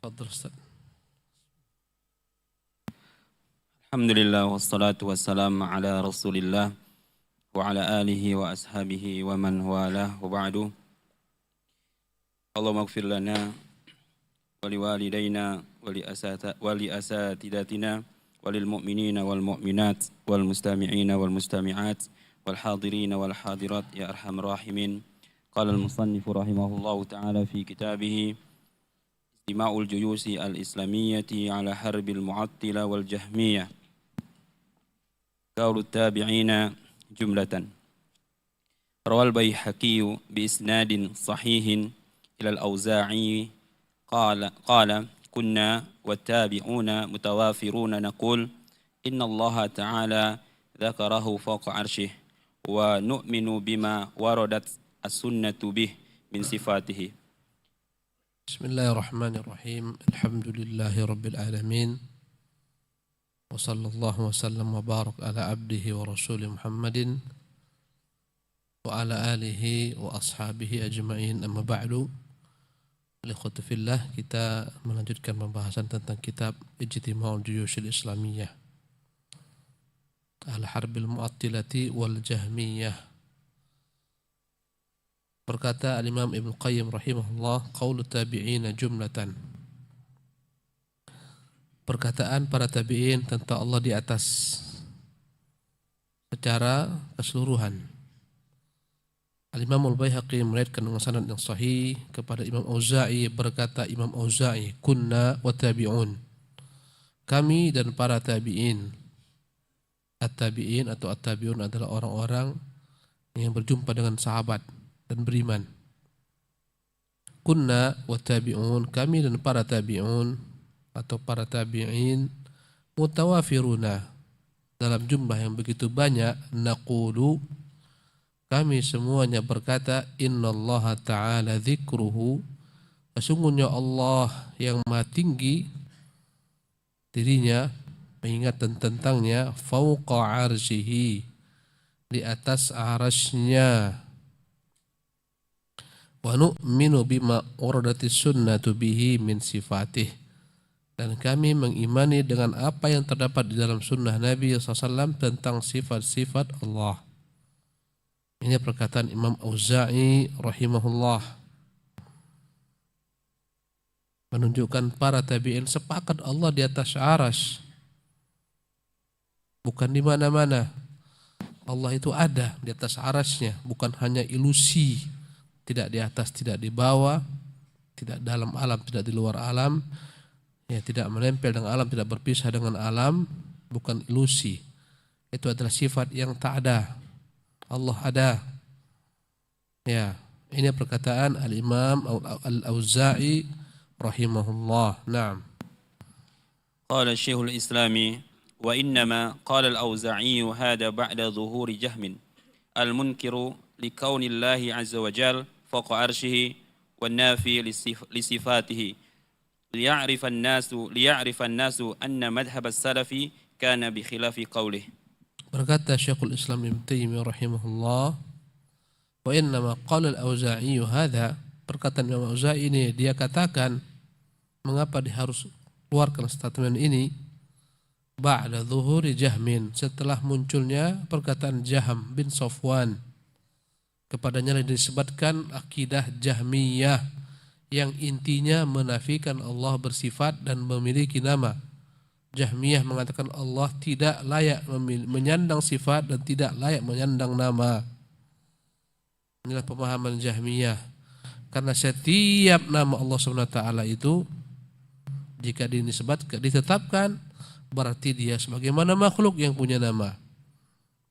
Fadhil Ustaz. Alhamdulillah wassalatu wassalamu ala Rasulillah wa ala alihi wa ashabihi wa man walah wa ba'du. Allahumma ighfir lana wa liwalidayna wa li asatidatina wa lil mu'minina wal mu'minat wal mustami'ina wal mustami'at wal hadirina wal hadirat ya arhamar rahimin. Qala al-musannif rahimahullahu ta'ala fi kitabih Istima'ul Juyusi al-Islamiyyati ala harbil mu'attila wal jahmiyah. Qaul tabi'ina jumlatan. Rawal Baihaqi bi isnadin sahihin ila al-Auza'i qala kunna wattabi'una mutawafiruna naqul inna Allah ta'ala dzakarahu fawqa 'arsyih wa nu'minu bima waradat as-sunnatu bih min sifatihi. Bismillahirrahmanirrahim. Alhamdulillahi rabbil alamin. Wa sallallahu wa sallam wa barak ala abdihi wa rasulih Muhammadin wa ala alihi wa ashabihi ajma'in, amma ba'du. Ikhwati fillah, kita melanjutkan pembahasan tentang kitab Ijtima'ul Juyushil Islamiyyah Al-Harbil Mu'attilati wal Jahmiyah. Berkata Al-Imam Ibn Qayyim rahimahullah, qaulu tabi'ina jumlatan. Perkataan para tabi'in tentang Allah di atas secara keseluruhan. Al-Imam Al-Baihaqi meriwayatkan dengan sanad yang sahih kepada Imam Auza'i, berkata Imam Auza'i, kunna wa tabi'un, kami dan para tabi'in. At-tabi'in atau at-tabi'un adalah orang-orang yang berjumpa dengan sahabat dan beriman. Kunna wa tabi'un, kami dan para tabi'un atau para tabi'in, mutawafiruna, dalam jumlah yang begitu banyak, naqulu, kami semuanya berkata, innallaha ta'ala dzikruhu, sesungguhnya Allah yang maha tinggi dirinya, mengingatkan tentangnya, fauqa arsyihi, di atas arasy-Nya. Wa nu'minu bima urdatis sunnatu bihi min sifatih, dan kami mengimani dengan apa yang terdapat di dalam sunnah Nabi SAW tentang sifat-sifat Allah. Ini perkataan Imam Auza'i rahimahullah, menunjukkan para tabi'in sepakat Allah di atas arasy, bukan di mana-mana. Allah itu ada di atas arasy-Nya, bukan hanya ilusi, tidak di atas, tidak di bawah, tidak dalam alam, tidak di luar alam, ya, tidak menempel dengan alam, tidak berpisah dengan alam, bukan ilusi. Itu adalah sifat yang tak ada. Allah ada. Ya, ini perkataan Al-Imam Al-Auza'i rahimahullah. Naam. Qala Syekhul Islami wa innama qala al-Auza'i hada ba'da zuhuri Jahmin al-munkiru li kaunillahi azza wa jal fawqa arsyihi wan nafi li sifatihi liya'rifa an-nasu anna madhhab as-salafi kana bi khilafi qawlihi. Berkata Syekhul Islam Ibnu Taimiyah rahimahullah, wa innama qala al-Auza'i hadza, perkataan Imam Auza'i ini dia katakan, mengapa dia harus keluarkan statement ini, ba'da zuhuri Jahmin, setelah munculnya perkataan Jahm bin Safwan, kepadanya disebutkan akidah Jahmiyah yang intinya menafikan Allah bersifat dan memiliki nama. Jahmiyah mengatakan Allah tidak layak menyandang sifat dan tidak layak menyandang nama. Inilah pemahaman Jahmiyah. Karena setiap nama Allah SWT itu, jika ditetapkan, berarti dia sebagaimana makhluk yang punya nama.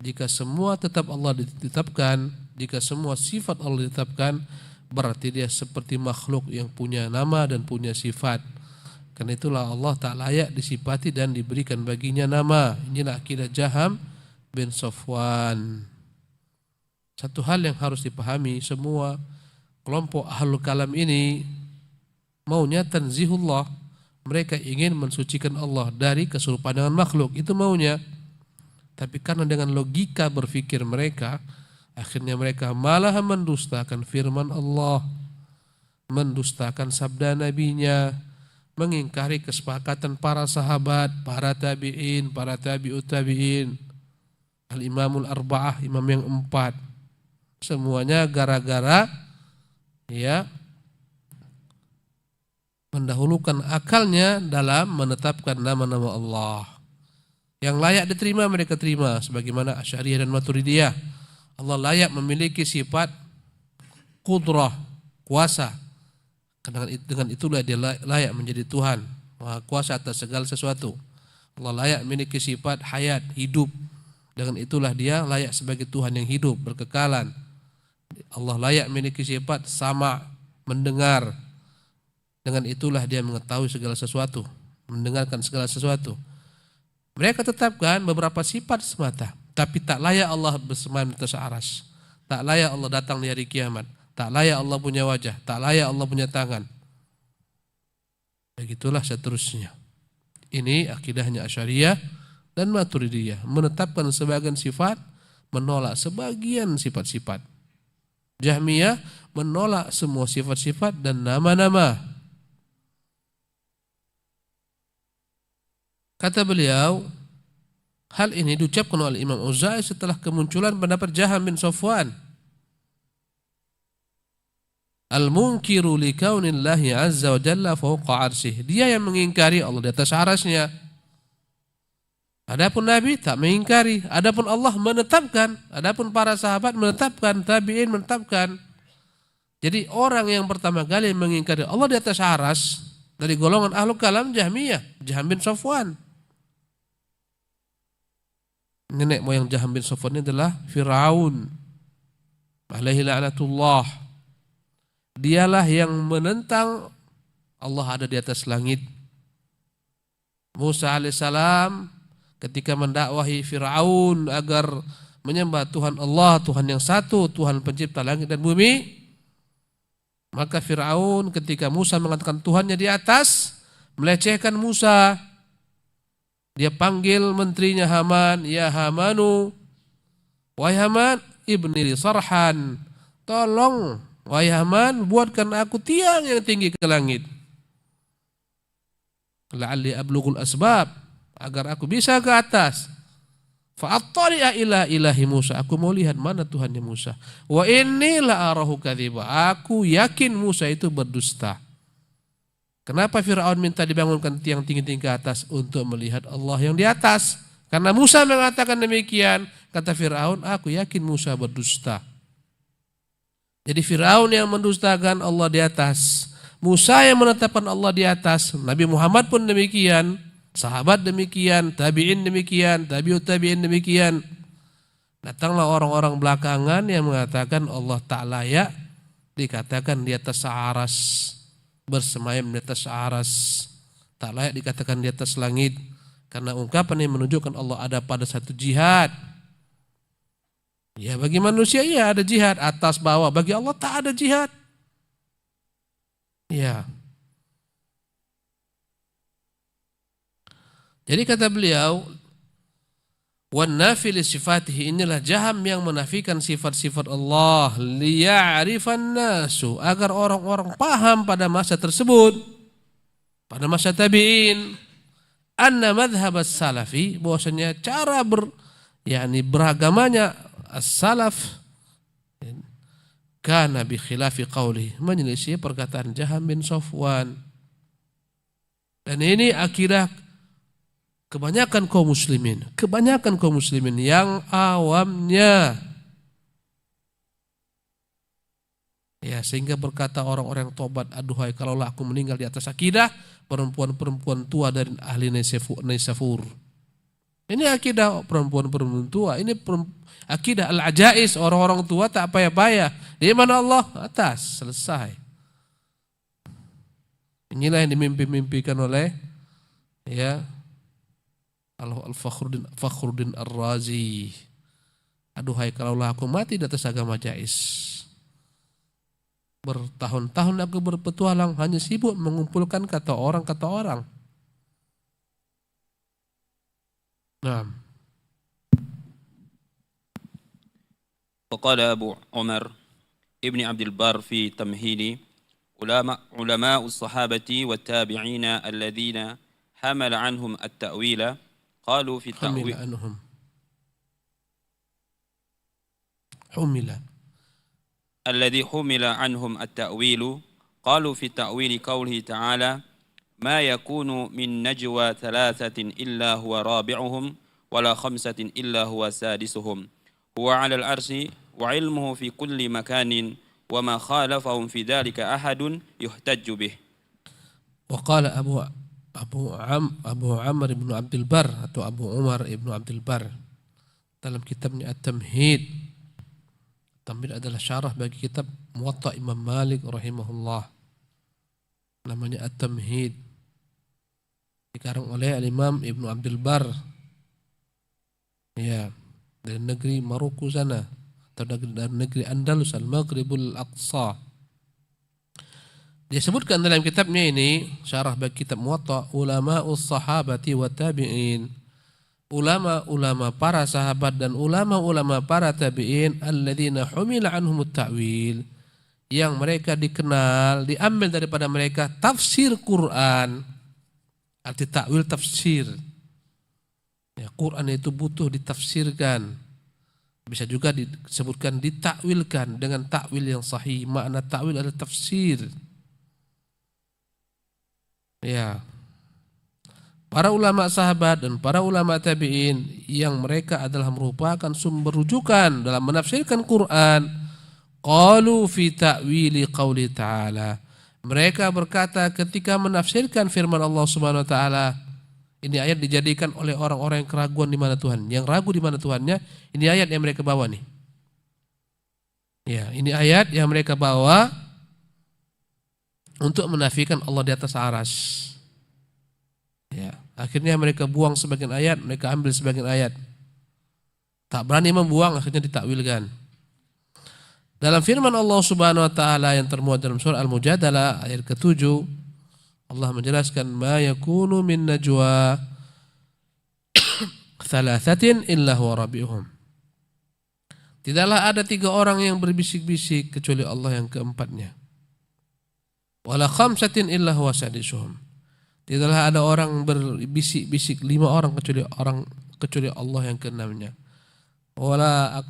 Jika semua tetap Allah ditetapkan, jika semua sifat Allah ditetapkan, berarti dia seperti makhluk yang punya nama dan punya sifat. Karena itulah Allah tak layak disifati dan diberikan baginya nama. Inilah akidah Jahm bin Safwan. Satu hal yang harus dipahami, semua kelompok ahlul kalam ini maunya tanzihullah. Mereka ingin mensucikan Allah dari keserupan dengan makhluk, itu maunya. Tapi karena dengan logika berpikir mereka, akhirnya mereka malah mendustakan firman Allah, mendustakan sabda nabinya, mengingkari kesepakatan para sahabat, para tabi'in, para tabi'ut tabi'in, al-imamul arba'ah, imam yang 4. Semuanya gara-gara ya mendahulukan akalnya dalam menetapkan nama-nama Allah. Yang layak diterima mereka terima, sebagaimana Asy'ariyah dan Maturidiyah. Allah layak memiliki sifat qudrah, kuasa. Dengan itulah dia layak menjadi Tuhan, Maha Kuasa atas segala sesuatu. Allah layak memiliki sifat hayat, hidup. Dengan itulah dia layak sebagai Tuhan yang hidup, berkekalan. Allah layak memiliki sifat sama, mendengar. Dengan itulah dia mengetahui segala sesuatu, mendengarkan segala sesuatu. Mereka tetapkan beberapa sifat semata, tapi tak layak Allah bersemayam di atas arsy. Tak layak Allah datang di hari kiamat. Tak layak Allah punya wajah, tak layak Allah punya tangan. Begitulah seterusnya. Ini akidahnya Asy'ariyah dan Maturidiyah, menetapkan sebagian sifat, menolak sebagian sifat-sifat. Jahmiyah menolak semua sifat-sifat dan nama-nama. Kata beliau, hal ini diucapkan oleh Imam Auza'i setelah kemunculan pendapat Jaham bin Safwan, al-munkiru li kaunillahi azza wa jalla fawqa arsyih. Dia yang mengingkari Allah di atas arasnya. Adapun Nabi tak mengingkari. Adapun Allah menetapkan. Adapun para sahabat menetapkan. Tabi'in menetapkan. Jadi orang yang pertama kali mengingkari Allah di atas aras dari golongan Ahlul Kalam Jahmiyah, Jaham bin Safwan. Nenek moyang Jaham bin Safwan ini adalah Fir'aun alaihi la'natullah. Dialah yang menentang Allah ada di atas langit. Musa alaihissalam ketika mendakwahi Fir'aun agar menyembah Tuhan Allah, Tuhan yang satu, Tuhan pencipta langit dan bumi, maka Fir'aun ketika Musa mengatakan Tuhannya di atas, melecehkan Musa. Dia panggil menterinya Haman, ya Hamanu, wahai Haman, ibni li sarhan, tolong wahai Haman, buatkan aku tiang yang tinggi ke langit. La'alli ablughul asbab, agar aku bisa ke atas. Fa'attali'a ila ilahi Musa, aku mau lihat mana Tuhannya Musa. Wa inni la'arahu kadziba, aku yakin Musa itu berdusta. Kenapa Fir'aun minta dibangunkan tiang tinggi-tinggi ke atas? Untuk melihat Allah yang di atas. Karena Musa mengatakan demikian, kata Fir'aun, aku yakin Musa berdusta. Jadi Fir'aun yang mendustakan Allah di atas, Musa yang menetapkan Allah di atas, Nabi Muhammad pun demikian, sahabat demikian, tabi'in demikian, tabi'ut tabi'in demikian. Datanglah orang-orang belakangan yang mengatakan Allah tak layak dikatakan di atas aras, bersemayam di atas aras, tak layak dikatakan di atas langit, karena ungkapan yang menunjukkan Allah ada pada satu jihad. Ya bagi manusia ya ada jihad atas bawah, bagi Allah tak ada jihad. Ya. Jadi kata beliau, wan nafi li sifatihi, inilah Jaham yang menafikan sifat-sifat Allah, liya'rifan nasu, agar orang-orang paham pada masa tersebut, pada masa tabi'in, anna madhhab as-salafi, bahwasanya cara beragamanya as-salaf kana bi khilafi qauli, menyelisih perkataan Jaham bin Safwan. Dan ini akidah kebanyakan kaum muslimin yang awamnya, ya, sehingga berkata orang-orang tobat, aduhai kalaulah aku meninggal di atas akidah perempuan-perempuan tua dari ahli Naisafur. Ini akidah perempuan-perempuan tua, ini akidah al-ajais, orang-orang tua tak payah-payah. Di mana Allah? Atas, selesai. Inilah yang dimimpi-mimpikan oleh Al-Fakhruddin Ar-Razi. Aduhai kalaulah aku mati di atas agama jais. Bertahun-tahun aku berpetualang, hanya sibuk mengumpulkan kata orang. Nah. Waqala Abu Umar Ibni Abdul Bar fi Tamhidi علماء الصحابة والتابعين الذين حمل عنهم التأويل قالوا في التأويل الذي حمل عنهم التأويل قالوا في التأويل قوله تعالى ما يكون من نجوى ثلاثة إلا هو رابعهم ولا خمسة إلا هو سادسهم هو على العرش وعلمه في كل مكان وما خالفهم في ذلك أحد يحتج به. وقال Abu Amr ibn Abdul Bar atau Abu Umar ibn Abdul Bar dalam kitabnya At-Tamhid. Tamhid adalah syarah bagi kitab Muwatta Imam Malik rahimahullah. Namanya At-Tamhid. Dikarang oleh Al-Imam Ibnu Abdul Bar. Ya, dari negeri Maroko sana atau dari negeri Andalus Al-Maghribul Aqsa. Disebutkan dalam kitabnya ini syarah bagi kitab Muwatta ulama'us sahabati wa tabi'in. Ulama-ulama para sahabat dan ulama-ulama para tabi'in alladzina humila anhumut ta'wil, yang mereka dikenal, diambil daripada mereka tafsir Quran. Arti ta'wil tafsir. Ya, Quran itu butuh ditafsirkan. Bisa juga disebutkan ditakwilkan dengan takwil yang sahih. Makna takwil adalah tafsir. Ya. Para ulama sahabat dan para ulama tabi'in yang mereka adalah merupakan sumber rujukan dalam menafsirkan Quran. Qalu fi ta'wili qauli ta'ala. Mereka berkata ketika menafsirkan firman Allah Subhanahu wa taala, ini ayat dijadikan oleh orang-orang yang keraguan di mana Tuhan, yang ragu di mana Tuhannya, ini ayat yang mereka bawa nih. Ya, ini ayat yang mereka bawa untuk menafikan Allah di atas arsy. Ya, akhirnya mereka buang sebagian ayat, mereka ambil sebagian ayat. Tak berani membuang, akhirnya ditakwilkan. Dalam firman Allah Subhanahu wa taala yang termuat dalam surah Al-Mujadalah ayat ke-7, Allah menjelaskan ma yakunu min najwa thalathatin illa huwa rabi'uhum. Tidaklah ada 3 orang yang berbisik-bisik kecuali Allah yang keempatnya. Wala khamsatin illa huwa sadisuhum. Tidaklah ada orang berbisik-bisik 5 orang kecuali Allah yang keenamnya. Wala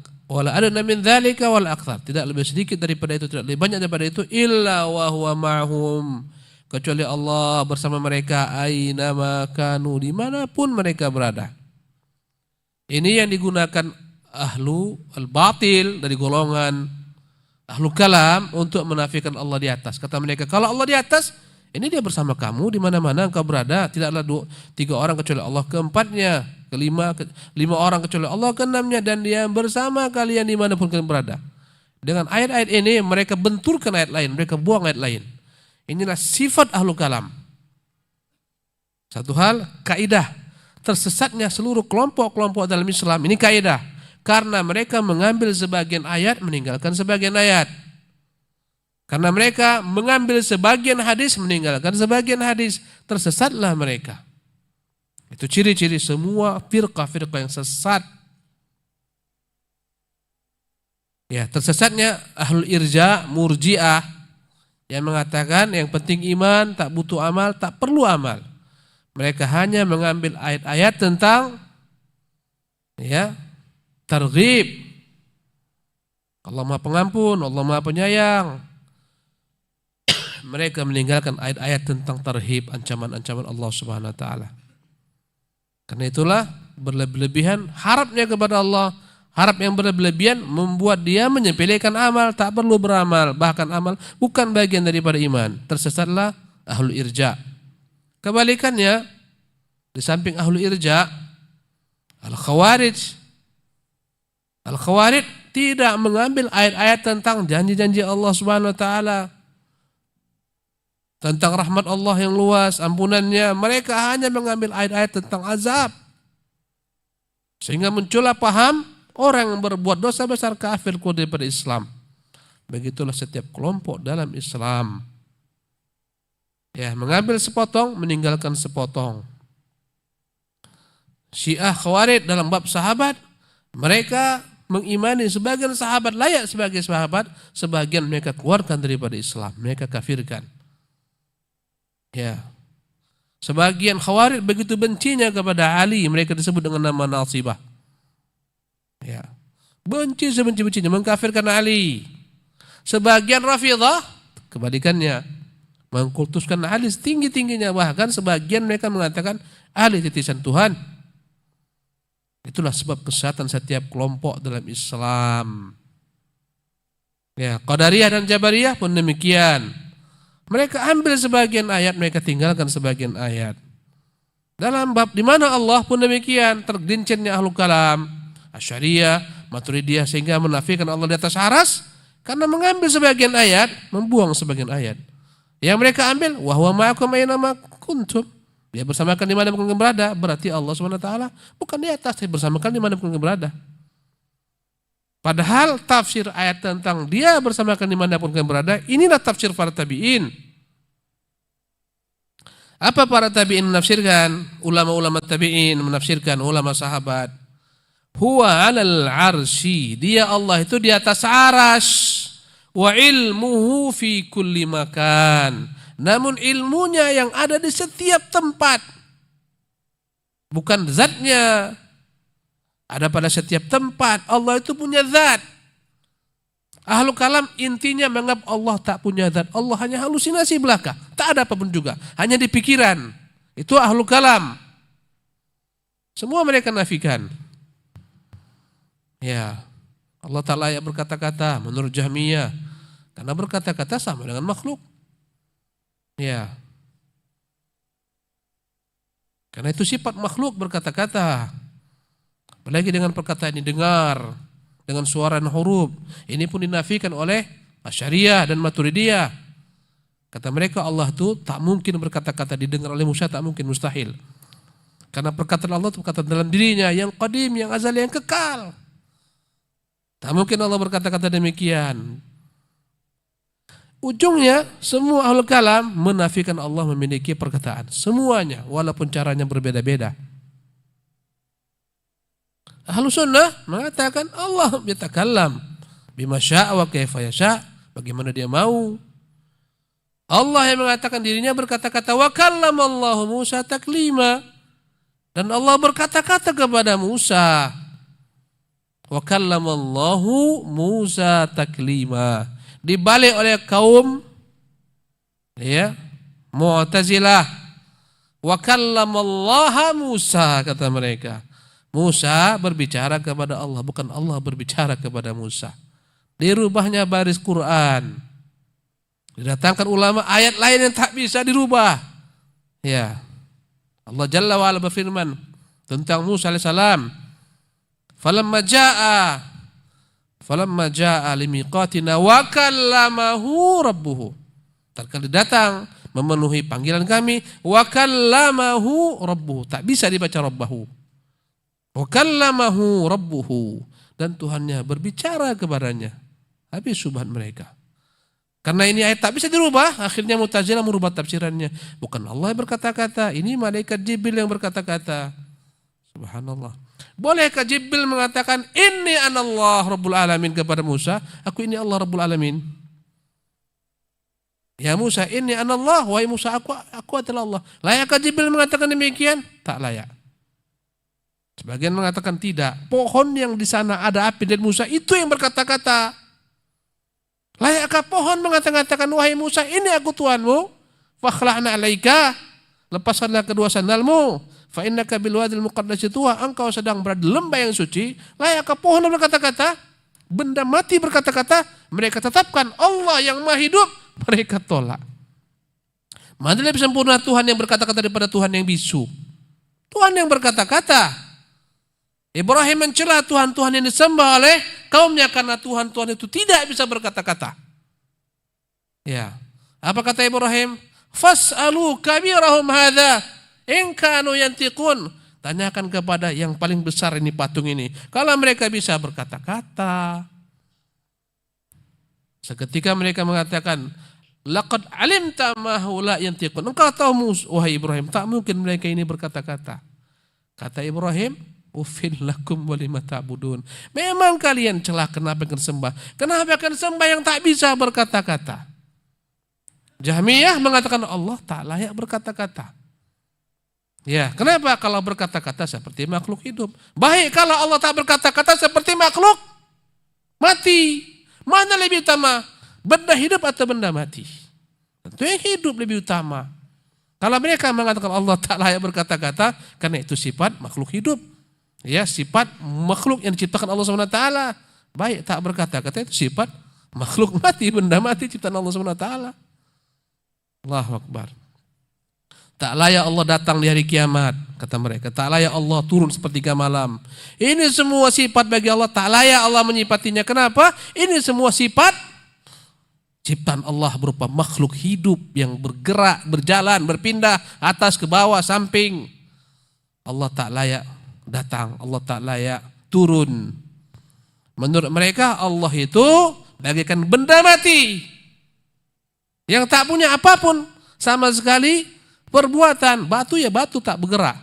adna min dzalika wal aktsar. Tidak lebih sedikit daripada itu, tidak lebih banyak daripada itu illa wa huwa ma'hum. Kecuali Allah bersama mereka aina ma kanu, dimanapun mereka berada. Ini yang digunakan ahlu al-batil dari golongan ahlu kalam untuk menafikan Allah di atas. Kata mereka, kalau Allah di atas, ini dia bersama kamu di mana-mana engkau berada. Tidaklah 3 orang kecuali Allah keempatnya, 5 orang kecuali Allah keenamnya, dan dia bersama kalian dimanapun kalian berada. Dengan ayat-ayat ini mereka benturkan ayat lain, mereka buang ayat lain. Inilah sifat ahlu kalam. Satu hal, kaidah tersesatnya seluruh kelompok-kelompok dalam Islam. Ini kaidah, karena mereka mengambil sebagian ayat, meninggalkan sebagian ayat. Karena mereka mengambil sebagian hadis, meninggalkan sebagian hadis, tersesatlah mereka. Itu ciri-ciri semua firqah-firqah yang sesat. Ya, tersesatnya ahlul irja, murji'ah, yang mengatakan yang penting iman, tak butuh amal, tak perlu amal. Mereka hanya mengambil ayat-ayat tentang targhib. Allah Maha Pengampun, Allah Maha Penyayang. Mereka meninggalkan ayat-ayat tentang tarhib, ancaman-ancaman Allah Subhanahu wa taala. Karena itulah berlebihan harapnya kepada Allah, harap yang berlebihan membuat dia menyepelekan amal, tak perlu beramal, bahkan amal bukan bagian daripada iman. Tersesatlah ahlul irja. Kebalikannya, di samping ahlul irja, al-khawarij. Al-khawarij tidak mengambil ayat-ayat tentang janji-janji Allah Subhanahu wa taala, tentang rahmat Allah yang luas, ampunannya. Mereka hanya mengambil ayat-ayat tentang azab. Sehingga muncullah paham orang yang berbuat dosa besar kafir keluar daripada Islam. Begitulah setiap kelompok dalam Islam. Ya, mengambil sepotong, meninggalkan sepotong. Syiah Khawarij dalam bab sahabat, mereka mengimani sebagian sahabat layak sebagai sahabat, sebagian mereka keluarkan daripada Islam, mereka kafirkan. Ya. Sebagian Khawarij begitu bencinya kepada Ali, mereka disebut dengan nama Nasibah. Ya. Benci sebenci-bencinya, mengkafirkan Ali. Sebagian Rafidhah kebalikannya, mengkultuskan Ali setinggi-tingginya, bahkan sebagian mereka mengatakan Ali titisan Tuhan. Itulah sebab kesesatan setiap kelompok dalam Islam. Ya, Qadariyah dan Jabariyah pun demikian. Mereka ambil sebagian ayat, mereka tinggalkan sebagian ayat. Dalam bab di mana Allah pun demikian, tergelincirnya Ahlul Kalam, Asy'ariyah, Maturidiyah sehingga menafikan Allah di atas aras karena mengambil sebagian ayat, membuang sebagian ayat. Yang mereka ambil, wa huwa ma'akum aina ma kuntum. Dia bersamakan di mana pun kalian berada, berarti Allah SWT bukan di atas, dia bersamakan di mana pun kalian berada. Padahal tafsir ayat tentang dia bersamakan di mana pun kalian berada, inilah tafsir para tabi'in. Apa para tabi'in menafsirkan? Ulama-ulama tabi'in menafsirkan, ulama sahabat. Huwa 'alal 'arsy, dia Allah itu di atas aras. Wa ilmuhu fi kulli makan. Namun ilmunya yang ada di setiap tempat. Bukan zatnya. Ada pada setiap tempat. Allah itu punya zat. Ahlul Kalam intinya menganggap Allah tak punya zat. Allah hanya halusinasi belaka. Tak ada apapun juga. Hanya di pikiran. Itu Ahlul Kalam. Semua mereka nafikan. Ya, Allah tak layak berkata-kata menurut Jahmiyah. Karena berkata-kata sama dengan makhluk. Ya. Karena itu sifat makhluk berkata-kata. Apalagi dengan perkataan yang didengar, dengan suara dan huruf. Ini pun dinafikan oleh Asy'ariyah dan Maturidiyah. Kata mereka Allah itu tak mungkin berkata-kata, didengar oleh manusia tak mungkin, mustahil. Karena perkataan Allah itu perkataan dalam dirinya yang qadim, yang azali, yang kekal. Tak mungkin Allah berkata-kata demikian. Ujungnya semua Ahlul Kalam menafikan Allah memiliki perkataan. Semuanya, walaupun caranya berbeda-beda. Ahlus Sunnah mengatakan Allah yatakallam bima syaa wa kaifa yasha, bagaimana dia mau. Allah yang mengatakan dirinya berkata-kata, wa kallamallahu Musa taklima, dan Allah berkata-kata kepada Musa. Wa kallamallahu Musa taklima. Dibalik oleh kaum ya Mu'tazilah. Wa kallamallaha Musa, kata mereka. Musa berbicara kepada Allah, bukan Allah berbicara kepada Musa. Dirubahnya baris Quran. Didatangkan ulama ayat lain yang tak bisa dirubah. Ya. Allah Jalla wa Ala berfirman tentang Musa alaihissalam. Falamma jaa limiqatina wa kallamahu rabbuhu. Tatkala datang memenuhi panggilan kami, wa kallamahu rabbuhu. Tak bisa dibaca rabbahu. Wa kallamahu rabbuhu, dan Tuhannya berbicara kepadanya. Habis subhan mereka. Karena ini ayat tak bisa dirubah, akhirnya Mu'tazilah merubah tafsirannya. Bukan Allah yang berkata-kata, ini malaikat Jibril yang berkata-kata. Subhanallah. Bolehkah Jibril mengatakan inni anallah rabbul alamin kepada Musa? Aku ini Allah rabbul alamin. Ya Musa, inni anallah, wahai Musa, aku adalah Allah. Layakkah Jibril mengatakan demikian? Tak layak. Sebagian mengatakan tidak. Pohon yang di sana ada api dan Musa itu yang berkata-kata. Layakkah pohon mengatakan, wahai Musa, ini aku Tuhanmu? Fakhla'na alaika, lepaskanlah kedua sandalmu. Fa innaka bil wadil muqaddas tuwa, engkau sedang berada di lembah yang suci. Layakkah pohon berkata-kata? Benda mati berkata-kata? Mereka tetapkan Allah yang maha hidup, mereka tolak. Mana lebih sempurna Tuhan yang berkata-kata daripada Tuhan yang bisu? Tuhan yang berkata-kata. Ibrahim mencela Tuhan-Tuhan yang disembah oleh kaumnya karena Tuhan-Tuhan itu tidak bisa berkata-kata. Ya. Apa kata Ibrahim? Fas'alu kabirahum hadza in kanu yantiqun. Tanyakan kepada yang paling besar ini patung ini. Kalau mereka bisa berkata-kata. Seketika mereka mengatakan, laqad alimta ma haula yantiqun. Engkau tahu wahai Ibrahim, tak mungkin mereka ini berkata-kata. Kata Ibrahim, Ufil lakum wa lima ta'budun. Memang kalian celah kenapa akan sembah? Kenapa akan sembah yang tak bisa berkata-kata? Jahmiyah mengatakan Allah tak layak berkata-kata. Ya, kenapa? Kalau berkata-kata seperti makhluk hidup. Baik kalau Allah tak berkata-kata seperti makhluk mati. Mana lebih utama? Benda hidup atau benda mati? Tentu yang hidup lebih utama. Kalau mereka mengatakan Allah tak layak berkata-kata, karena itu sifat makhluk hidup. Ya, sifat makhluk yang diciptakan Allah SWT. Baik tak berkata-kata itu sifat makhluk mati, benda mati ciptaan Allah SWT. Allahu Akbar. Tak layak Allah datang di hari kiamat, kata mereka. Tak layak Allah turun sepertiga malam. Ini semua sifat bagi Allah, tak layak Allah menyifatinya. Kenapa? Ini semua sifat ciptaan Allah berupa makhluk hidup yang bergerak, berjalan, berpindah atas ke bawah, samping. Allah tak layak datang, Allah tak layak turun. Menurut mereka Allah itu bagaikan benda mati yang tak punya apapun sama sekali perbuatan. Batu ya batu, tak bergerak.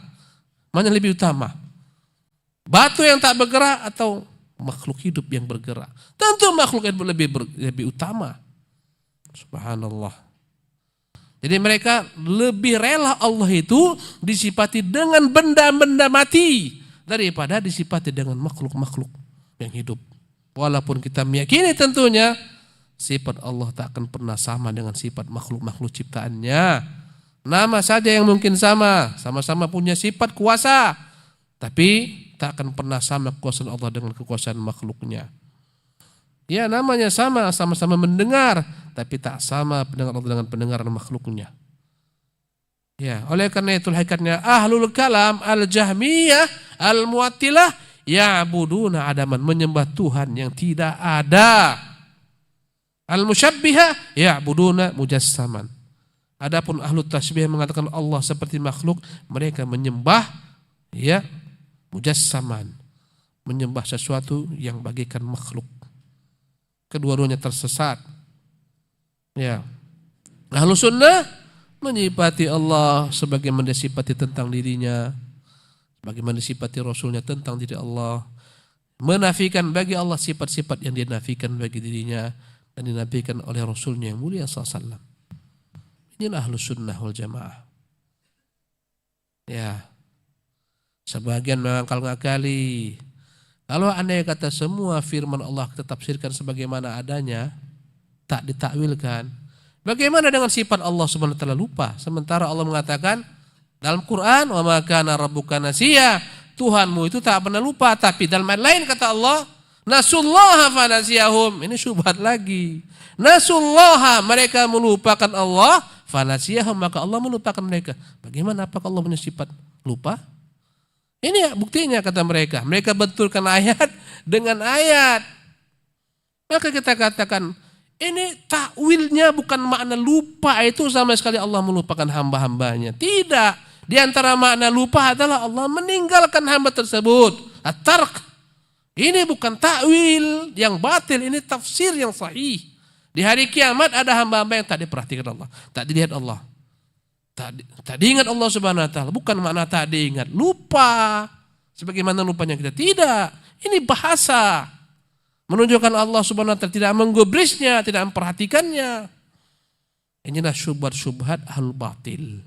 Mana lebih utama? Batu yang tak bergerak atau makhluk hidup yang bergerak? Tentu makhluk hidup lebih utama. Subhanallah. Jadi mereka lebih rela Allah itu disifati dengan benda-benda mati daripada disifati dengan makhluk-makhluk yang hidup. Walaupun kita meyakini tentunya sifat Allah tak akan pernah sama dengan sifat makhluk-makhluk ciptaannya. Nama saja yang mungkin sama-sama punya sifat kuasa, tapi tak akan pernah sama kekuasaan Allah dengan kekuasaan makhluknya. Ya namanya sama-sama mendengar, tapi tak sama pendengar Allah dengan pendengaran makhluknya. Ya, oleh karena itu hakikatnya ahlul kalam al-jahmiyah al-mu'attilah ya'buduna adaman, menyembah Tuhan yang tidak ada. Al-musyabbihah ya'buduna mujassaman. Adapun ahlu tasbih mengatakan Allah seperti makhluk, mereka menyembah ya mujassaman, menyembah sesuatu yang bagaikan makhluk. Kedua-duanya tersesat. Ya. Ahlu sunnah menyifati Allah sebagaimana disifati tentang dirinya, sebagaimana disifati Rasulnya tentang diri Allah. Menafikan bagi Allah sifat-sifat yang dinafikan bagi dirinya dan dinafikan oleh Rasulnya yang mulia SAW. Inilah ahlu sunnah wal jamaah. Ya. Sebagian mengakal-ngakali. Kalau andai kata semua firman Allah kita tafsirkan sebagaimana adanya, tak ditakwilkan. Bagaimana dengan sifat Allah Subhanahu wa taala lupa? Sementara Allah mengatakan dalam Quran, "Wa ma kana rabbuka nasiya." Tuhanmu itu tak pernah lupa, tapi dalam ayat lain kata Allah, "Nasullaha fanasiyahum." Ini syubhat lagi. Nasullaha, mereka melupakan Allah, fanasiyahum, maka Allah melupakan mereka. Bagaimana apakah Allah punya sifat lupa? Ini buktinya kata mereka. Mereka betulkan ayat dengan ayat. Maka kita katakan ini takwilnya bukan makna lupa itu sama sekali Allah melupakan hamba-hambanya. Tidak. Di antara makna lupa adalah Allah meninggalkan hamba tersebut. At-tark. Ini bukan takwil yang batil, ini tafsir yang sahih. Di hari kiamat ada hamba-hamba yang tak diperhatikan Allah, tak dilihat Allah. Tak diingat Allah Subhanahu wa taala. Bukan makna tak diingat, lupa. Sebagaimana lupanya kita. Tidak. Ini bahasa menunjukkan Allah Subhanahu wa taala tidak menggubrisnya, tidak memperhatikannya. Inilah syubhat-syubhat ahlul batil.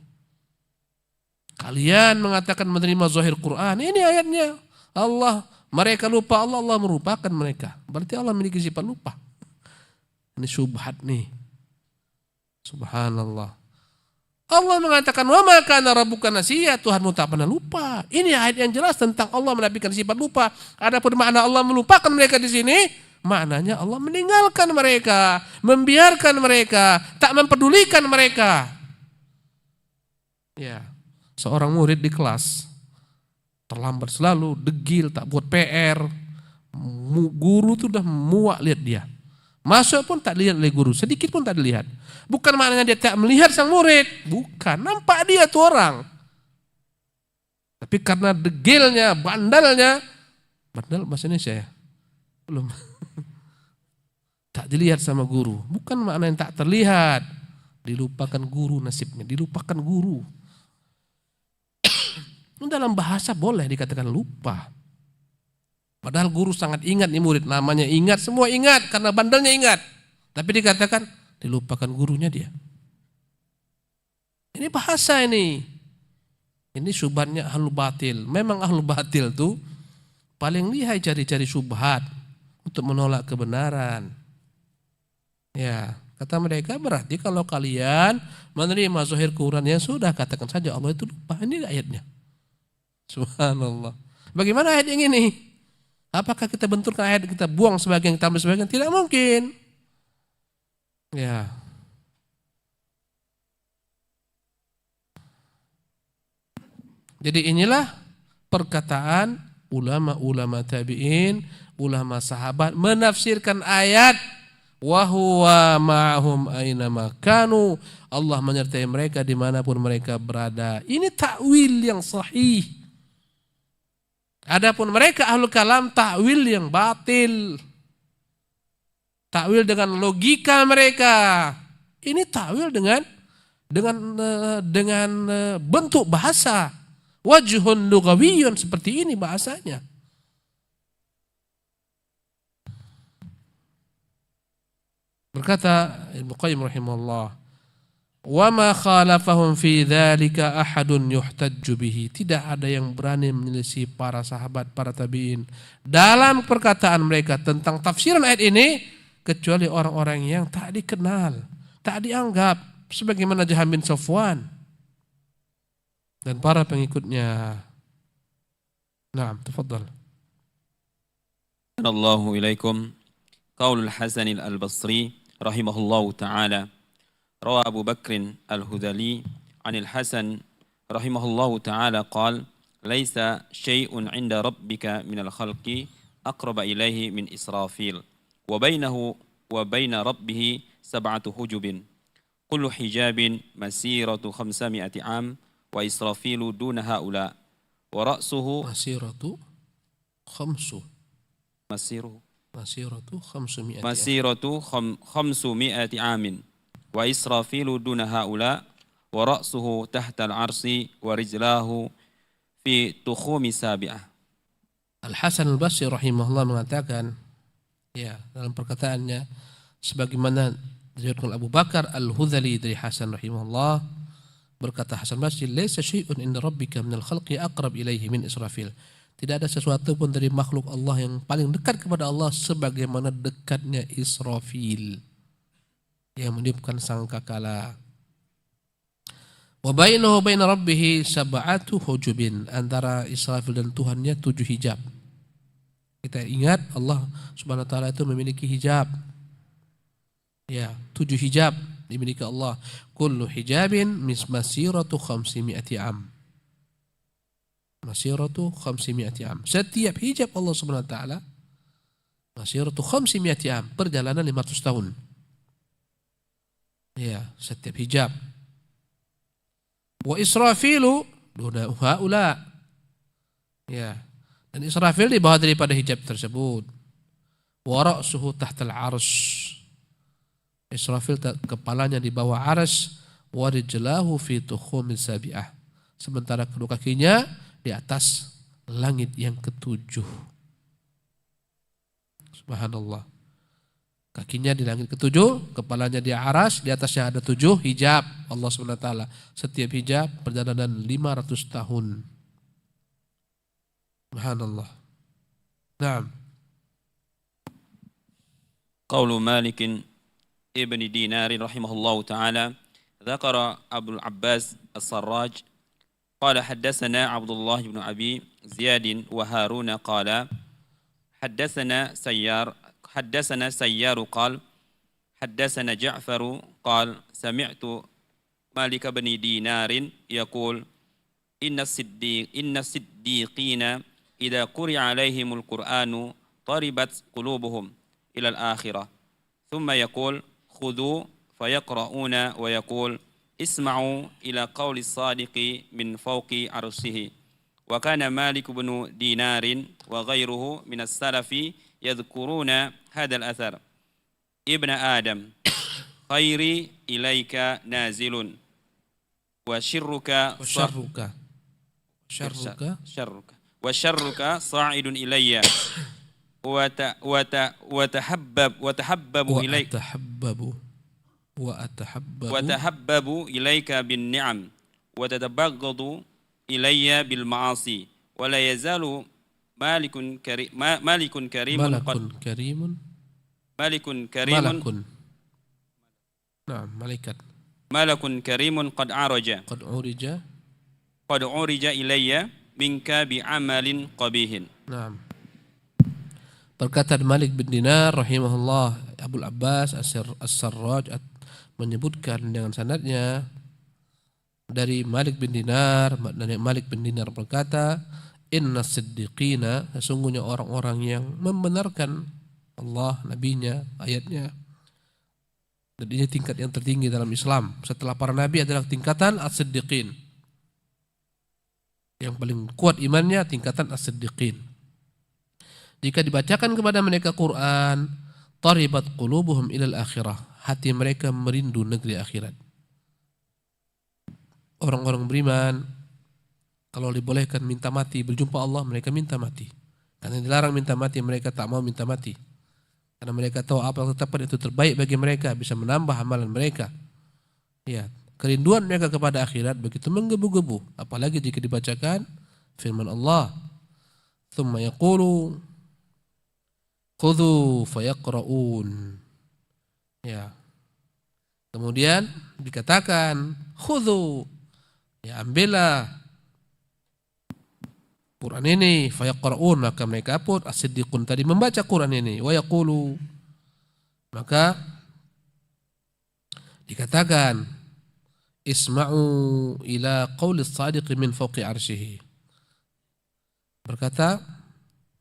Kalian mengatakan menerima zahir Quran. Ini ayatnya. Allah, mereka lupa Allah, Allah merupakan mereka. Berarti Allah memiliki sifat lupa. Ini syubhat nih. Subhanallah. Allah mengatakan wa ma kana rabbuka nasiya, Tuhanmu tak pernah lupa. Ini ayat yang jelas tentang Allah menafikan sifat lupa. Adapun makna Allah melupakan mereka di sini, maknanya Allah meninggalkan mereka, membiarkan mereka, tak mempedulikan mereka. Ya, seorang murid di kelas terlambat selalu, degil, tak buat PR. Guru tuh udah muak lihat dia. Masuk pun tak dilihat oleh guru, sedikit pun tak dilihat. Bukan maknanya dia tak melihat sang murid, bukan, nampak dia tuh orang. Tapi karena degilnya, bandal bahasa Indonesia ya? Belum. Tak dilihat sama guru, bukan makna yang tak terlihat. Dilupakan guru nasibnya, dilupakan guru. Dalam bahasa boleh dikatakan lupa. Padahal guru sangat ingat nih murid, namanya ingat, semua ingat karena bandelnya ingat. Tapi dikatakan dilupakan gurunya dia. Ini bahasa ini. Ini syubhatnya ahlul batil. Memang ahlul batil tuh paling lihai cari-cari syubhat untuk menolak kebenaran. Ya, kata mereka berarti kalau kalian menerima zahir Quran yang sudah katakan saja Allah itu lupa. Ini ayatnya. Subhanallah. Bagaimana ayat yang ini? Apakah kita benturkan ayat, kita buang sebagian, kita ambil sebagian? Tidak mungkin. Ya. Jadi inilah perkataan ulama-ulama tabi'in, ulama sahabat menafsirkan ayat wa huwa ma'hum aina ma kanu. Allah menyertai mereka dimanapun mereka berada. Ini takwil yang sahih. Adapun mereka ahlul kalam takwil yang batil. Takwil dengan logika mereka. Ini takwil dengan bentuk bahasa. Wajhun lugawiyyun, seperti ini bahasanya. Berkata Ibnu Qayyim rahimahullah, wa ma khalafahum fi dzalika ahadun yuhtajju bihi. Tidak ada yang berani menyelisih para sahabat, para tabi'in dalam perkataan mereka tentang tafsiran ayat ini kecuali orang-orang yang tak dikenal, tak dianggap, sebagaimana Jaham bin Safwan dan para pengikutnya. Naam, tafadhal. Allahu ilaikum. Qaulul Hasan al-Basri rahimahullahu ta'ala. Rawa Abu Bakr al-Hudali anil Hasan rahimahullahu ta'ala qala laisa syai'un 'inda rabbika minal khalqi aqraba ilaihi min Israfil wa bainahu wa baina rabbih sab'atu hujubin kullu hijabin masiratu 500 am wa Israfilu duna haula wa ra'suhu masiratu 500 amin wa Israfilu duna haula wa ra'suhu tahta al-arsi wa rijlahu fi tukhumi sabi'ah. Al-Hasan al-Basri rahimahullah mengatakan, ya, dalam perkataannya sebagaimana diriwayatkan Abu Bakar al-Hudhali dari Hasan rahimahullah, berkata Hasan Basri, laisa syai'un inda rabbika minal khalqi aqrab ilaihi min Israfil. Tidak ada sesuatu pun dari makhluk Allah yang paling dekat kepada Allah sebagaimana dekatnya Israfil yang meniupkan sangkakala. Wa bainahu wa baina rabbih sab'atu hujubin. Antara Israfil dan Tuhannya 7 hijab. Kita ingat Allah Subhanahu wa taala itu memiliki hijab. Ya, 7 hijab dimiliki Allah. Kullu hijabin masiratu 500 am. Masiratu 500 am. Setiap hijab Allah Subhanahu wa taala masiratu 500 am, perjalanan 500 tahun. Ya, setiap hijab. Wa Israfilu duna haula. Ya. Dan Israfil di bawah daripada hijab tersebut. Wa ra'suhu tahtal 'arsy. Israfil kepalanya di bawah arsy, wa rijlahu fi tukhumis sabi'ah. Sementara kedua kakinya di atas langit yang ketujuh. Subhanallah. Kakinya di langit ketujuh, kepalanya di arsy, di atasnya ada 7 hijab Allah Subhanahu wa taala. Setiap hijab perjalanan 500 tahun. Subhanallah. Naam. Qaulu Malik ibn Dinar rahimahullahu taala, dzakara Abu al-Abbas as-Sarraj قال حدثنا عبد الله بن أبي زياد وهارون قال حدثنا سيار قال حدثنا جعفر قال سمعت مالك بن دينار يقول إن الصديقين إذا قرئ عليهم القرآن طربت قلوبهم إلى الآخرة ثم يقول خذوا فيقرؤون ويقول اسمعوا إلى قول الصادق من فوق عرشه. وكان مالك بن دينار وغيره من السلف يذكرون هذا الأثر. ابن آدم خيري إليك نازل وشرك Syarruka. Wa syarruka sa'idun ilayya. Wa tahabbabu ilaika. Wa atahabbabu ilaika bin ni'am. Wa tatabaghadu ilayya bil ma'asi. Wa la yazalu malikun karimun Naam, malaikat. Malakun karimun qad urija ilayya minka bi'amalin qabihin. Naam. Perkataan Malik bin Dinar rahimahullah, Abul Abbas As-Sarraj menyebutkan dengan sanadnya dari Malik bin Dinar, dari Malik bin Dinar berkata, inna siddiqina, sesungguhnya orang-orang yang membenarkan Allah, nabinya, ayatnya. Dan ini tingkat yang tertinggi dalam Islam. Setelah para nabi adalah tingkatan as-siddiqin. Yang paling kuat imannya tingkatan as-siddiqin. Jika dibacakan kepada mereka Quran, taribat qulubuhum ilal akhirah. Hati mereka merindu negeri akhirat. Orang-orang beriman, kalau dibolehkan minta mati, berjumpa Allah, mereka minta mati. Karena dilarang minta mati, mereka tak mau minta mati. Karena mereka tahu apa yang tepat itu terbaik bagi mereka, bisa menambah amalan mereka. Ya, kerinduan mereka kepada akhirat begitu menggebu-gebu, apalagi jika dibacakan firman Allah. Tsumma yaqulu khudhu fayaqra'un. Ya. Kemudian dikatakan khudhu, ya ambillah Quran ini, fayaqra'un, maka mereka pun as-siddiqun tadi membaca Quran ini, wa yaqulu, maka dikatakan isma'u ila qaulis sadiq min fawqi arsyihi. Berkata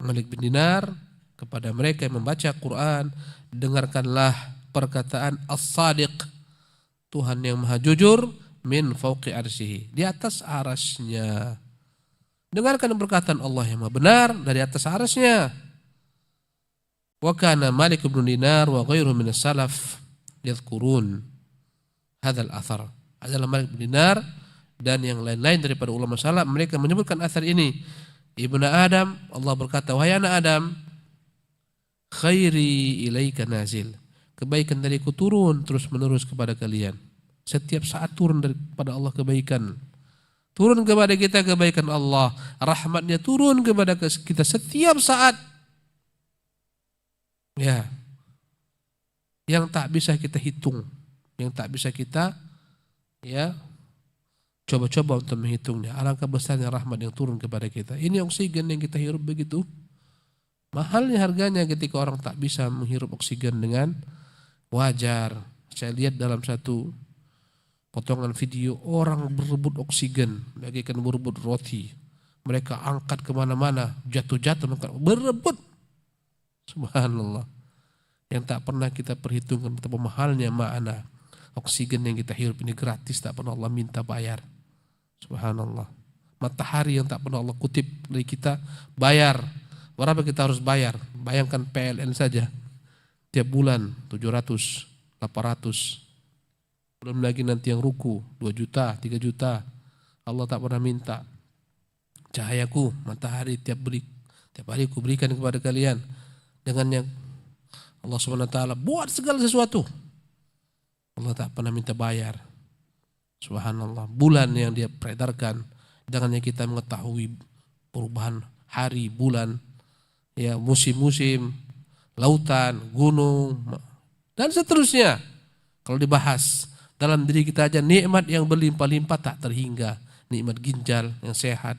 Malik bin Dinar kepada mereka yang membaca Quran, dengarkanlah perkataan as-sadiq, Tuhan yang maha jujur, min fawqi arsyihi, di atas arasnya. Dengarkan perkataan Allah yang maha benar dari atas arasnya. Wa kana Malik bin Dinar wa ghairuhu min as-salaf yadhkurun hadzal athar. Adalah Malik bin Dinar dan yang lain-lain daripada ulama salaf, mereka menyebutkan athar ini. Ibnu Adam, Allah berkata, wahai anak Adam, khairi ilaika nazil. Kebaikan dariku turun terus menerus kepada kalian. Setiap saat turun daripada Allah kebaikan. Turun kepada kita kebaikan Allah, rahmatnya turun kepada kita setiap saat. Ya, yang tak bisa kita hitung, yang tak bisa kita coba-coba untuk menghitungnya. Alangkah besarnya rahmat yang turun kepada kita. Ini oksigen yang kita hirup begitu mahalnya harganya ketika orang tak bisa menghirup oksigen dengan wajar. Saya lihat dalam satu potongan video orang berebut oksigen, bagaikan berebut roti. Mereka angkat kemana-mana, jatuh-jatuh, berebut. Subhanallah. Yang tak pernah kita perhitungkan betapa mahalnya makna oksigen yang kita hirup ini gratis, tak pernah Allah minta bayar. Subhanallah. Matahari yang tak pernah Allah kutip dari kita bayar. Berapa kita harus bayar? Bayangkan PLN saja. Tiap bulan 700, 800. Belum lagi nanti yang ruku 2 juta, 3 juta. Allah tak pernah minta. Cahayaku, matahari tiap hari ku berikan kepada kalian. Dengannya Allah SWT buat segala sesuatu. Allah tak pernah minta bayar. Subhanallah. Bulan yang dia peredarkan, dengannya kita mengetahui perubahan hari, bulan, ya, musim-musim, lautan, gunung, dan seterusnya. Kalau dibahas dalam diri kita aja nikmat yang berlimpah-limpah tak terhingga. Nikmat ginjal yang sehat.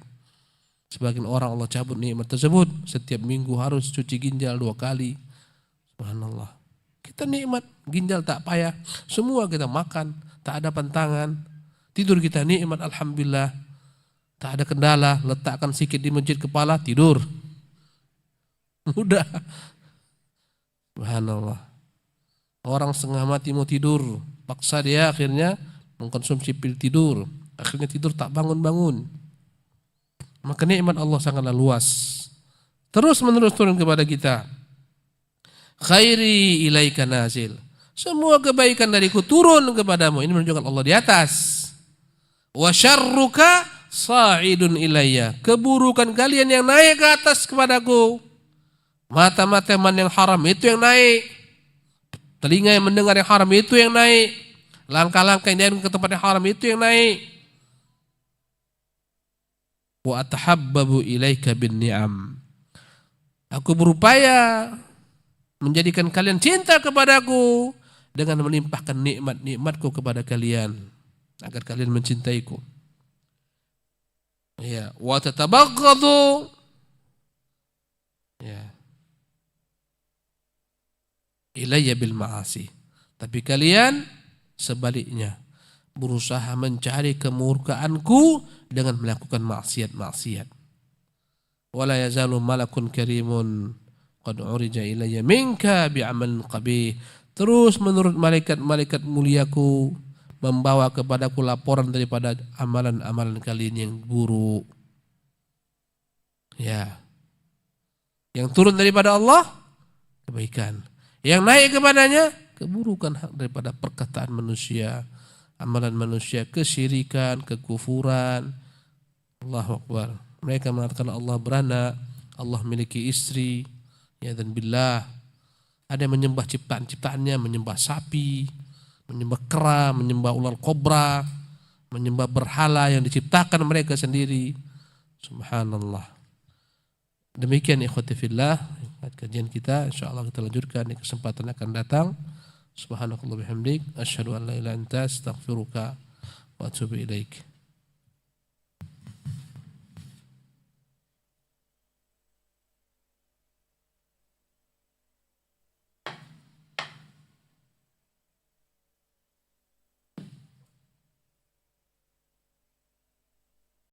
Sebagian orang Allah cabut nikmat tersebut. Setiap minggu harus cuci ginjal 2 kali. Subhanallah. Kita nikmat, ginjal tak payah. Semua kita makan, tak ada pantangan. Tidur kita nikmat, alhamdulillah. Tak ada kendala, letakkan sikit di masjid kepala, tidur. Mudah. Subhanallah. Orang setengah mati mau tidur, paksa dia akhirnya mengkonsumsi pil tidur. Akhirnya tidur tak bangun-bangun. Maka nikmat Allah sangatlah luas. Terus menerus turun kepada kita. Khairi ilaika nazil. Semua kebaikan dariku turun kepadamu. Ini menunjukkan Allah di atas. Wa syarruka sa'idun ilayya, keburukan kalian yang naik ke atas kepadaku. Mata-mata yang haram itu yang naik, telinga yang mendengar yang haram itu yang naik, langkah-langkah yang ke tempat yang haram itu yang naik. Wa atahabbabu ilaika bin ni'am, aku berupaya menjadikan kalian cinta kepadaku dengan melimpahkan nikmat-nikmatku kepada kalian agar kalian mencintaiku. Ya, wa tatabaghadu, ya, ilayya bil ma'asi, tapi kalian sebaliknya berusaha mencari kemurkaanku dengan melakukan maksiat-maksiat. Wala yazalu malakun karimun qad urija ilayya minka bi'amalin qabih, terus menurut malaikat-malaikat muliaku membawa kepadaku laporan daripada amalan-amalan kalian yang buruk. Ya, yang turun daripada Allah kebaikan, yang naik kepadanya keburukan daripada perkataan manusia, amalan manusia, kesyirikan, kekufuran. Allahu Akbar. Mereka mengatakan Allah beranak, Allah memiliki istri, ya, dan billah. Ada yang menyembah ciptaan-ciptaannya, menyembah sapi, menyembah kera, menyembah ular kobra, menyembah berhala yang diciptakan mereka sendiri. Subhanallah. Demikian ikhwati fillah kajian kita, insyaallah kita lanjutkan di kesempatan akan datang. Subhanakallah bihamdik, asyhadu an la ilaha illa anta, astaghfiruka wa atubu ilaik.